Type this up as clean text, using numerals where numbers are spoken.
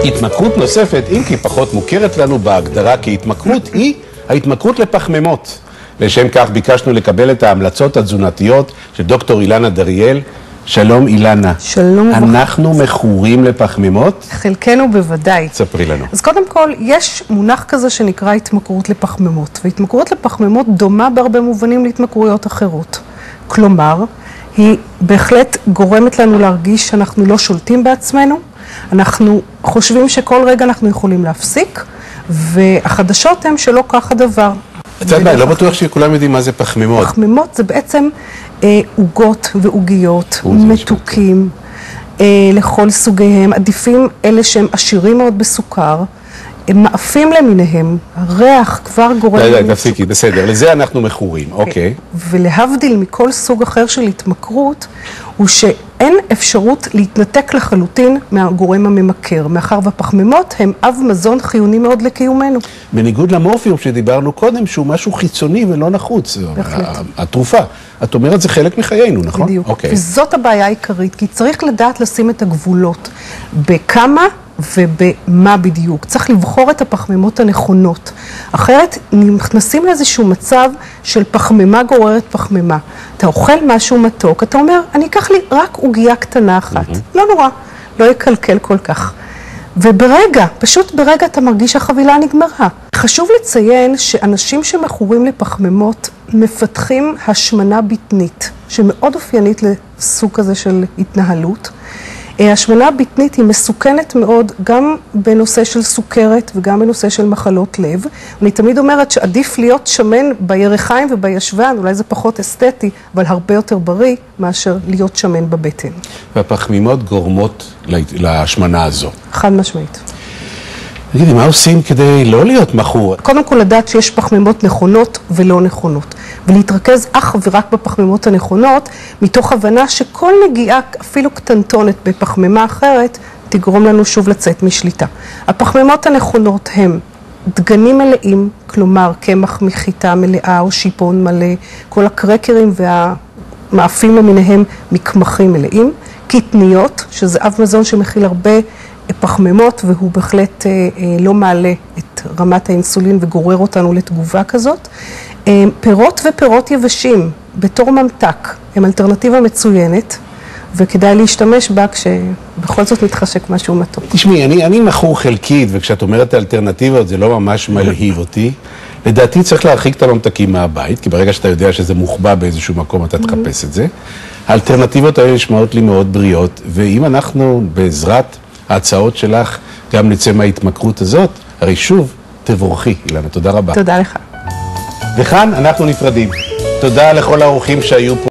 התמכרות נוספת, אם כי פחות מוכרת לנו בהגדרה כהתמכרות, היא ההתמכרות לפחמימות. לשם כך ביקשנו לקבל את ההמלצות התזונתיות של דוקטור אילנה דריאל. שלום אילנה. שלום. אנחנו מכורים לפחמימות? חלקנו בוודאי. תספרי לנו. אז קודם כל, יש מונח כזה שנקרא התמכרות לפחמימות, והתמכרות לפחמימות דומה בהרבה מובנים להתמכרויות אחרות. כלומר, היא בהחלט גורמת לנו להרגיש שאנחנו לא שולטים בעצמנו, אנחנו חושבים שכל רגע אנחנו יכולים להפסיק, והחדשות הן שלא כך הדבר. לא בטוח שכולם יודעים מה זה פחמימות. פחמימות זה בעצם עוגות ועוגיות, מתוקים, לכל סוגיהם, עדיפים אלה שהם עשירים מאוד בסוכר, הם מאפים למיניהם, הריח כבר גורם... תפסיקי, בסדר, לזה אנחנו מכורים, אוקיי. ולהבדיל מכל סוג אחר של התמכרות, הוא שאין אפשרות להתנתק לחלוטין מהגורם הממכר, מאחר והפחמימות הם אב מזון חיוני מאוד לקיומנו. בניגוד למורפיום שדיברנו קודם, שהוא משהו חיצוני ולא נחוץ. בהחלט. התרופה. את אומרת, זה חלק מחיינו, נכון? בדיוק. אוקיי. וזאת הבעיה העיקרית, כי צריך לדעת לשים את הגבולות בכמה ובמה בדיוק. צריך לבחור את הפחמימות הנכונות. אחרת נכנסים לאיזשהו מצב של פחמימה גוררת פחמימה. אתה אוכל משהו מתוק, אתה אומר, אני אקח לי רק עוגיה קטנה אחת. לא נורא, לא יקלקל כל כך. וברגע, פשוט ברגע אתה מרגיש שהחבילה נגמרה. חשוב לציין שאנשים שמכורים לפחמימות מפתחים השמנה בטנית, שמאוד אופיינית לסוג כזה של התנהלות. השמנה הבטנית היא מסוכנת מאוד גם בנושא של סוכרת וגם בנושא של מחלות לב. אני תמיד אומרת שעדיף להיות שמן בירכיים ובישבן, אולי זה פחות אסתטי, אבל הרבה יותר בריא מאשר להיות שמן בבטן. והפחמימות גורמות להשמנה הזו. חד משמעית. תגידי, מה עושים כדי לא להיות מכור? קודם כל לדעת שיש פחמימות נכונות ולא נכונות, ולהתרכז אך ורק בפחמימות הנכונות, מתוך הבנה שכל נגיעה, אפילו קטנטונת בפחמימה אחרת, תגרום לנו שוב לצאת משליטה. הפחמימות הנכונות הן דגנים מלאים, כלומר קמח מחיטה מלאה או שיפון מלא, כל הקרקרים והמאפים למיניהם מקמחים מלאים, קטניות, שזה אב מזון שמכיל הרבה פחמימות, והוא בהחלט לא מעלה את רמת האינסולין וגורר אותנו לתגובה כזאת. פירות ופירות יבשים בתור ממתק הם אלטרנטיבה מצוינת, וכדאי להשתמש בה כשבכל זאת מתחשק משהו מתוק. תשמעי, אני מכור חלקית, וכשאת אומרת האלטרנטיבות זה לא ממש מלהיב אותי. לדעתי צריך להרחיק את הממתקים מהבית, כי ברגע שאתה יודע שזה מוחבא באיזשהו מקום אתה תחפש את זה. האלטרנטיבות האלה נשמעות לי מאוד בריאות, ואם אנחנו בעזרת ההצעות שלך גם נצא מההתמכרות הזאת, הרי שוב, תבורכי, אילנה, תודה רבה. תודה לך. וכאן אנחנו נפרדים. תודה לכל האורחים שהיו פה.